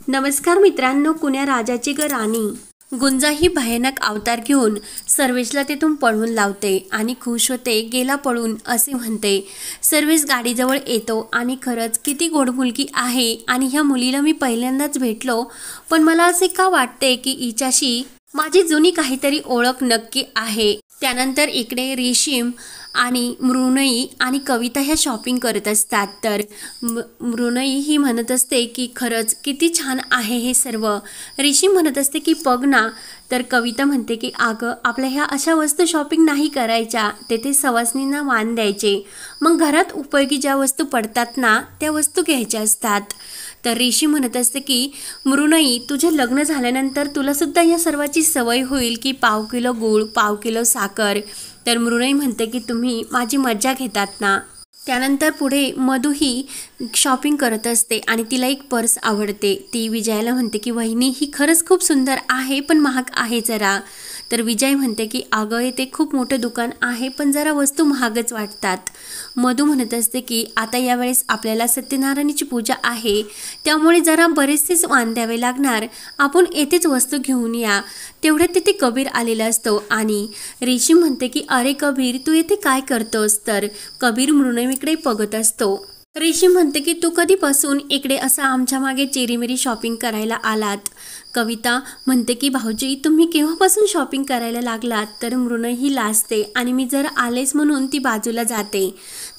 नमस्कार मित्रांनो, कुण्या राजाची ग राणी गुंजा ही भयानक अवतार घेऊन सर्वेशला तेथून पळवून लावते आणि खुश होते. गेला पळून असे म्हणते. सर्वेश गाडीजवळ येतो आणि खरंच किती गोड मुलगी आहे आणि ह्या मुलीला मी पहिल्यांदाच भेटलो, पण मला असे का वाटते की हिच्याशी माझी जुनी काहीतरी ओळख नक्की आहे. त्यानंतर इकडे रेशीम आणि मृणयी आणि कविता ह्या शॉपिंग करत असतात. तर मृणयी ही म्हणत असते की खरंच किती छान आहे हे सर्व. रेशीम म्हणत असते की बघ ना. तर कविता म्हणते की अगं, आपल्या ह्या अशा वस्तू शॉपिंग नाही करायच्या, तेथे सवासनींना मान द्यायचे. मग घरात उपयोगी ज्या वस्तू पडतात ना त्या वस्तू घ्यायच्या असतात. तर रेशीम म्हणत असते की मृणयी, तुझे लग्न झाल्यानंतर तुला सुद्धा या सर्वाची सवय होईल की पाव किलो गूळ, पाव किलो साखर. तर मृणयी म्हणते की तुम्ही माझी मज्जा घेतात ना. त्यानंतर पुढे मधु ही शॉपिंग करत असते आणि तिला एक पर्स आवडते. ती विजयाला म्हणते की वहिनी, ही खरंच खूप सुंदर आहे पण महाग आहे जरा. तर विजय म्हणते की अगं, येथे खूप मोठं दुकान आहे पण जरा वस्तू महागच वाटतात. मधु म्हणत असते की आता यावेळेस आपल्याला सत्यनारायणाची पूजा आहे, त्यामुळे जरा बरेचसेच वाण द्यावे लागणार. आपण येथेच वस्तू घेऊन या. तेवढ्यात तिथे कबीर आलेला असतो आणि रेशीम म्हणते की अरे कबीर, तू येथे काय करतोस. तर कबीर मृणयीकडे बघत असतो. रेशीम म्हणते की तू कधीपासून इकडे असं आमच्या मागे चिरीमिरी शॉपिंग करायला आलात. कविता म्हणते की भाऊजी, तुम्ही केव्हापासून शॉपिंग करायला लागलात. तर मृणयी लाजते आणि मी जर आलेच म्हणून ती बाजूला जाते.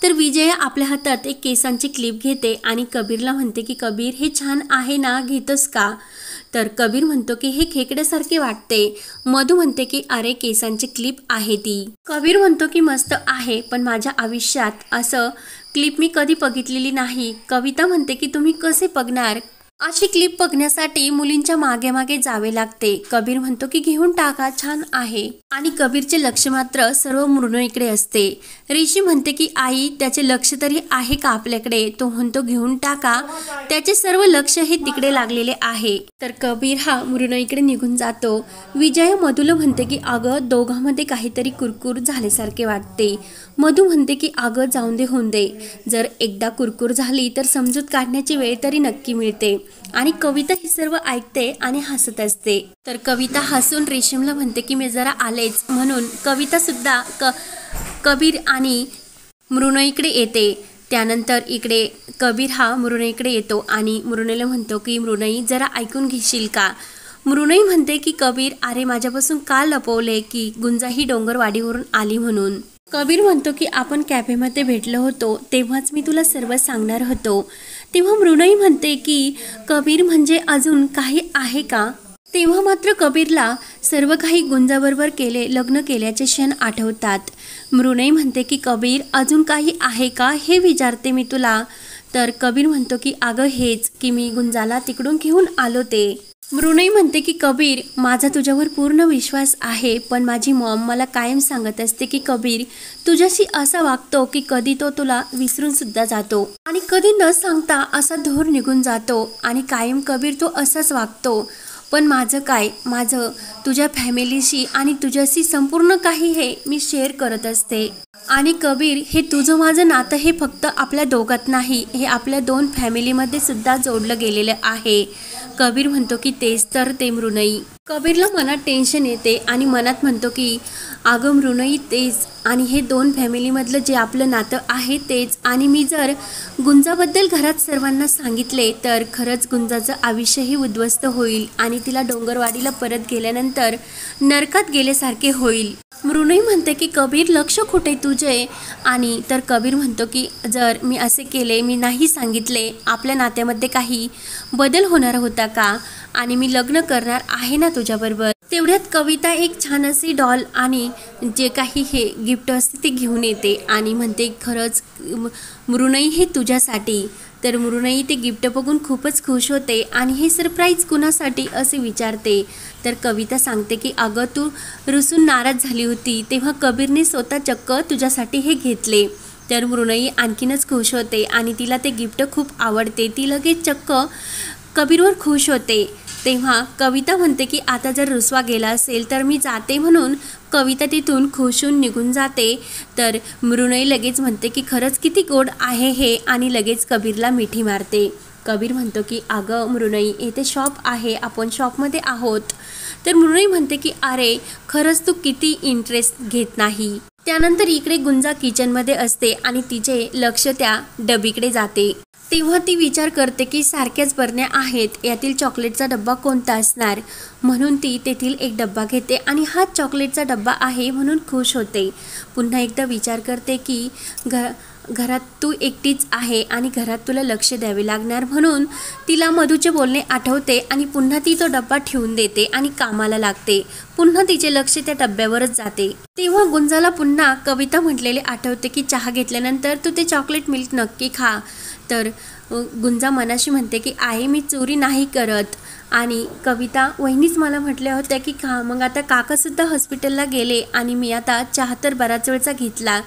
तर विजय आपल्या हातात एक केसांची क्लिप घेते आणि कबीरला म्हणते की कबीर, हे छान आहे ना, घेतोस का. तर कबीर म्हणतो की हे खेकड्यासारखे वाटते. मधु म्हणते की अरे, केसांची क्लिप आहे ती. कबीर म्हणतो की मस्त आहे, पण माझ्या आयुष्यात असं क्लिप मी कधी बघितलेली नाही. कविता म्हणते की तुम्ही कसे बघणार, अशी क्लिप बघण्यासाठी मुलींच्या मागे मागे जावे लागते. कबीर म्हणतो की घेऊन टाका, छान आहे. आणि कबीरचे लक्ष मात्र सर्व मृणयीकडे असते. रेशीम म्हणते की आई, त्याचे लक्ष तरी आहे का आपल्याकडे. तो म्हणतो घेऊन टाका, त्याचे सर्व लक्ष हे तिकडे लागलेले आहे. तर कबीर हा मृणयीकडे निघून जातो. विजय मधुला म्हणते की अगं, दोघांमध्ये काहीतरी कुरकुर झाल्यासारखे वाटते. मधु म्हणते की अगं, जाऊन दे, होऊन दे. जर एकदा कुरकुर झाली तर समजूत काढण्याची वेळ तरी नक्की मिळते. आणि कविता हे सर्व ऐकते आणि हसत असते. तर कविता हसून रेशीमला म्हणते की मी जरा आलेच म्हणून कविता सुद्धा कबीर आणि मृणयीकडे येते. त्यानंतर इकडे कबीर हा मृणयीकडे येतो आणि मृणयीला म्हणतो की मृणयी, जरा ऐकून घेशील का. मृणयी म्हणते की कबीर, अरे माझ्यापासून का लपवले की गुंजा ही डोंगरवाडीवरून आली म्हणून. कबीर म्हणतो की आपण कॅफेमध्ये भेटलो होतो तेव्हाच मी तुला सर्व सांगणार होतो. तेव्हा मृणयी म्हणते की कबीर, म्हणजे अजून काही आहे का. तेव्हा मात्र कबीरला सर्व काही गुंजाबरोबर लग्न केल्याचे क्षण आठवतात. मृणयी म्हणते की कबीर, अजून काही आहे का हे विचारते मी तुला. तर कबीर म्हणतो की अगं, हेच की मी गुंजाला तिकडून घेऊन आलो ते. मृणयी म्हणते की कबीर, माझा तुझ्यावर पूर्ण विश्वास आहे, पण माझी मॉम मला कायम सांगत असते की कबीर तुझ्याशी असा वागतो की कधी तो तुला विसरून सुद्धा जातो आणि कधी न सांगता असा धूर निघून जातो आणि कायम कबीर तो असाच वागतो. पण माझं काय, माझं तुझ्या फॅमिलीशी आणि तुझ्याशी संपूर्ण काही हे मी शेअर करत असते. आणि कबीर, हे तुझं माझं नातं हे फक्त आपल्या दोघात नाही, हे आपल्या दोन फॅमिलीमध्ये सुद्धा जोडलं गेलेलं आहे. कबीर म्हणतो की तेच तर ते मृणयी. कबीरला मनात टेन्शन येते आणि मनात म्हणतो की अगं मृणयी, तेच आणि हे दोन फॅमिलीमधलं जे आपलं नातं आहे तेच. आणि मी जर गुंजाबद्दल घरात सर्वांना सांगितले तर खरंच गुंजाचं आयुष्यही उद्ध्वस्त होईल आणि तिला डोंगरवाडीला परत गेल्यानंतर नरकात गेल्यासारखे होईल. मृणयी म्हणते की कबीर, लक्ष कुठे तुझे. आणि तर कबीर म्हणतो की जर मी असे केले, मी नाही सांगितले, आपल्या नात्यामध्ये काही बदल होणार होता का. आणि मी लग्न करणार आहे ना तुझ्याबरोबर. तेवढ्यात कविता एक छान अशी डॉल आणि जे काही हे गिफ्ट असते ते घेऊन येते आणि म्हणते खरंच मृणयी, हे तुझ्यासाठी. तर मृणयी ते गिफ्ट बघून खूपच खुश होते आणि हे सरप्राईज कुणासाठी असे विचारते. तर कविता सांगते की अगं, तू रुसून नाराज झाली होती तेव्हा कबीरने स्वतः चक्क तुझ्यासाठी हे घेतले. तर मृणयी आणखीनच खुश होते आणि तिला ते गिफ्ट खूप आवडते. ती लगेच चक्क कबीरवर खुश होते. तेव्हा कविता म्हणते की आता जर रुसवा गेला असेल तर मी जाते म्हणून कविता तिथून खुश होऊन निघून जाते. तर मृणयी लगेच म्हणते की खरंच किती गोड आहे हे आणि लगेच कबीरला मिठी मारते. कबीर म्हणतो की अगं मृणई, येथे शॉप आहे, आपण शॉपमध्ये आहोत. तर मृणई म्हणते की अरे खरंच तू किती इंटरेस्ट घेत नाही. त्यानंतर इकडे गुंजा किचनमध्ये असते आणि तिचे लक्ष त्या डबीकडे जाते. तेव्हा ती विचार करते की सारख्याच बरण्या आहेत, यातील चॉकलेटचा डब्बा कोणता असणार. म्हणून ती तेथील एक डब्बा घेते आणि हाच चॉकलेटचा डब्बा आहे म्हणून खुश होते. पुन्हा एकदा विचार करते की घरात तू एकटीच आहे आणि घरात तुला लक्ष द्यावे लागणार, म्हणून तिला मधूचे बोलणे आठवते आणि पुन्हा ती तो डब्बा ठेवून देते आणि कामाला लागते. पुन्हा तिचे लक्ष त्या डब्यावरच जाते. तेव्हा गुंजाला पुन्हा कविता म्हटलेले आठवते की चहा घेतल्यानंतर तू ते चॉकलेट मिल्क नक्की खा. तर गुंजा मनाशी म्हणते की आई मी चोरी नाही करत. आणि कविता वहिनीच मला म्हटल्या होत्या की खा. मग आता काकासुद्धा हॉस्पिटलला गेले आणि मी आता चहा तर बराच वेळचा घेतला,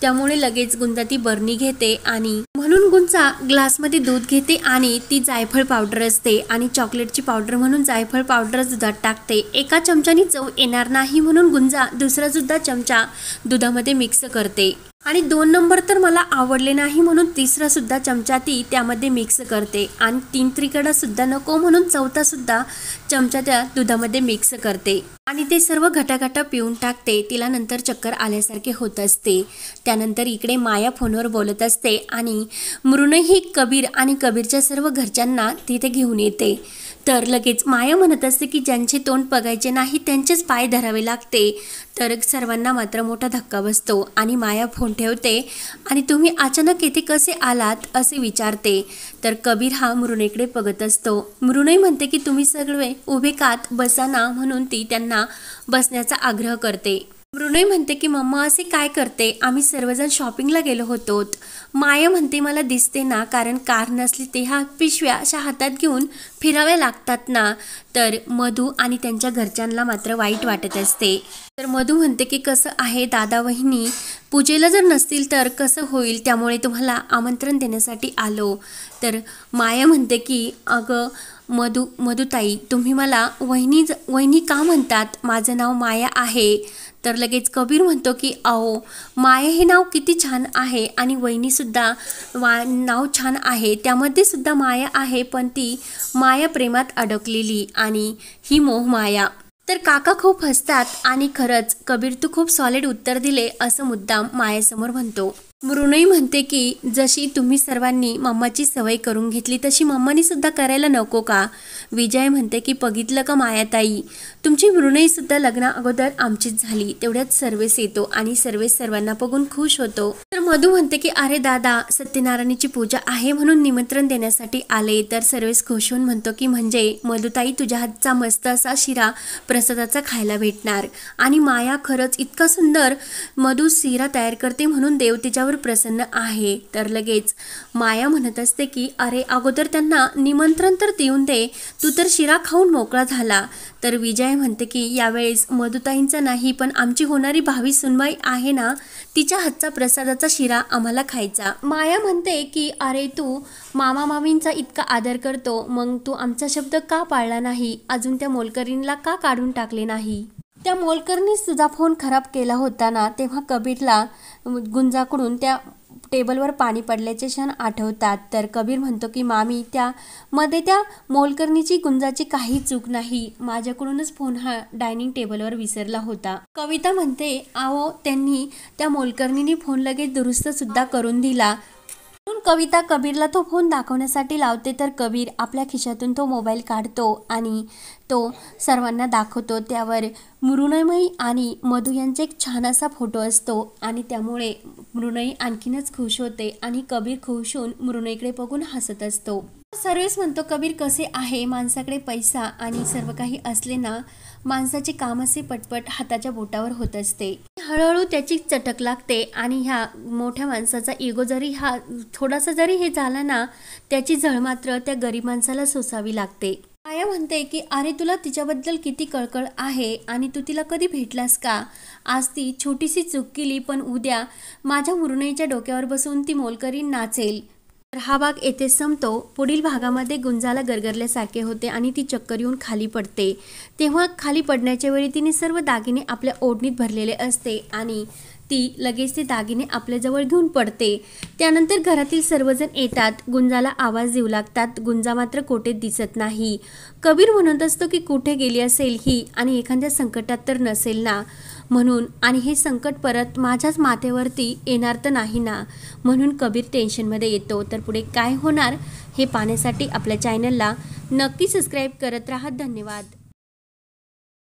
त्यामुळे लगेच गुंजा ती बरणी घेते आणि म्हणून गुंजा ग्लासमध्ये दूध घेते आणि ती जायफळ पावडर असते आणि चॉकलेटची पावडर म्हणून जायफळ पावडर दुधात टाकते. एका चमच्याने चव येणार नाही म्हणून गुंजा दुसरा सुद्धा चमचा दुधामध्ये मिक्स करते आणि 2 नंबर तर मला आवडले नाही म्हणून तिसरा सुद्धा चमचा ती त्यामध्ये मिक्स करते आणि 3 त्रिकडा सुद्धा नको म्हणून चौथा सुद्धा चमचा त्या दुधामध्ये मिक्स करते आणि ते सर्व घटाघटा पिऊन टाकते. तिला नंतर चक्कर आल्यासारखे होत असते. त्यानंतर इकडे माया फोनवर बोलत असते आणि मृणई ही कबीर आणि कबीरच्या सर्व घरच्यांना तिथे घेऊन येते. तर लगेच माया म्हणत असते की ज्यांचे तोंड बघायचे नाही त्यांचेच पाय धरावे लागते. तर सर्वांना मात्र मोठा धक्का बसतो आणि माया फोन ठेवते आणि तुम्ही अचानक येथे कसे आलात असे विचारते. तर कबीर हा मृणईकडे बघत असतो. मृणई म्हणते की तुम्ही सगळे उभे कात बसा ना, म्हणून ती त्यांना बसण्याचा आग्रह करते. मृणई म्हणते की मम्मा असे काय करते, आम्ही सर्वजण शॉपिंगला गेलो होतो. माया म्हणते मला दिसते ना, कारण कार नसली ते ह्या पिशव्या अशा हातात घेऊन फिराव्या लागतात ना. तर मधू आणि त्यांच्या घरच्यांना मात्र वाईट वाटत असते. तर मधू म्हणते की कसं आहे दादा वहिनी, पूजेला जर नसतील तर कसं होईल, त्यामुळे तुम्हाला आमंत्रण देण्यासाठी आलो. तर माया म्हणते की अगं मधुताई तुम्ही मला वहिनी का म्हणतात, माझं नाव माया आहे. तर लगेच कबीर म्हणतो की अहो माया हे नाव किती छान आहे आणि वहिनीसुद्धा नाव छान आहे, त्यामध्ये सुद्धा माया आहे, पण ती माया प्रेमात अडकलेली आणि ही मोहमाया. तर काका खूप हसतात आणि खरंच कबीर तू खूप सॉलिड उत्तर दिले असं मुद्दाम मायासमोर म्हणतो. मृणई म्हणते की जशी तुम्ही सर्वांनी मम्माची सवय करून घेतली तशी मम्मानी सुद्धा करायला नको का. विजय म्हणते की बघितलं का मायाताई, तुमची मृणई सुद्धा लग्ना अगोदर आमचीच झाली. तेवढ्यात सर्वेस येतो आणि सर्वेस सर्वांना बघून खुश होतो. तर मधू म्हणते की अरे दादा सत्यनारायणीची पूजा आहे म्हणून निमंत्रण देण्यासाठी आले. तर सर्वेस खुश होऊन म्हणतो की म्हणजे मधुताई तुझ्या हातचा मस्त असा शिरा प्रसादाचा खायला भेटणार. आणि माया खरंच इतका सुंदर मधू शिरा तयार करते म्हणून देव तिच्यावर प्रसन्न आहे. तर लगेच माया म्हणत असते की अरे अगोदर त्यांना निमंत्रण तर देऊन दे, तू तर शिरा खाऊन मोकळा झाला. तर विजय म्हणते की यावेळेस मधुताईंचा नाही पण आमची होणारी भावी सुनबाई आहे ना, तिच्या हातचा प्रसादाचा शिरा आम्हाला खायचा. माया म्हणते की अरे तू मामा मामींचा इतका आदर करतो, मग तू आमचा शब्द का पाळला नाही, अजून त्या मोलकरीणला का काढून टाकले नाही. त्या मोलकरनीच तुझा फोन खराब केला होता ना. तेव्हा कबीरला गुंजाकडून त्या टेबलवर पाणी पडल्याचे क्षण आठवतात. तर कबीर म्हणतो की मामी त्यामध्ये त्या मोलकर्णीची गुंजाची काही चूक नाही, माझ्याकडूनच फोन हा डायनिंग टेबलवर विसरला होता. कविता म्हणते अहो त्यांनी त्या मोलकर्णीने फोन लगेच दुरुस्त सुद्धा करून दिला. म्हणून कविता कबीरला तो फोन दाखवण्यासाठी लावते. तर कबीर आपल्या खिशातून तो मोबाईल काढतो आणि तो सर्वांना दाखवतो. त्यावर मृणमयी आणि मधू यांचा एक छान असा फोटो असतो आणि त्यामुळे मृणई आणखीनच खुश होते आणि कबीर खुश होऊन मृणईकडे बघून हसत असतो. सर्वेस म्हणतो कबीर कसे आहे, माणसाकडे पैसा आणि सर्व काही असले ना, माणसाचे काम असे पटपट हाताच्या बोटावर होत असते. हळूहळू त्याची चटक लागते आणि ह्या मोठ्या माणसाचा इगो जरी हा थोडासा जरी हे झाला ना, त्याची झळ मात्र त्या गरीब माणसाला सोसावी लागते. माया म्हणते की अरे तुला तिच्याबद्दल किती कळकळ आहे आणि तू तिला कधी भेटलास का. आज ती छोटीशी चूक केली पण उद्या माझ्या मृणईच्या डोक्यावर बसून ती मोलकरीण नाचेल. तर हा भाग येथे संपतो. पुढील भागामध्ये गुंजाला गरगरल्यासारखे होते आणि ती चक्कर येऊन खाली पडते. तेव्हा खाली पडण्याच्या वेळी तिने सर्व दागिने आपल्या ओढणीत भरलेले असते आणि ती लगेच ते दागिने आपल्याजवळ घेऊन पडते। त्यानंतर घरातील सर्वजण येतात, गुंजाला आवाज देऊ लागतात। गुंजा मात्र कोठे दिसत नाही। कबीर म्हणत असतो की कुठे गेली असेल ही आणि एखाद्या संकटात तर नसेल ना, म्हणून आणि हे संकट परत माझ्याच माथेवरती येणार तर नाही ना, म्हणून कबीर टेन्शनमध्ये येतो। तर पुढे काय होणार हे पाहण्यासाठी आपल्या चॅनलला नक्की सबस्क्राईब करत राहा। धन्यवाद।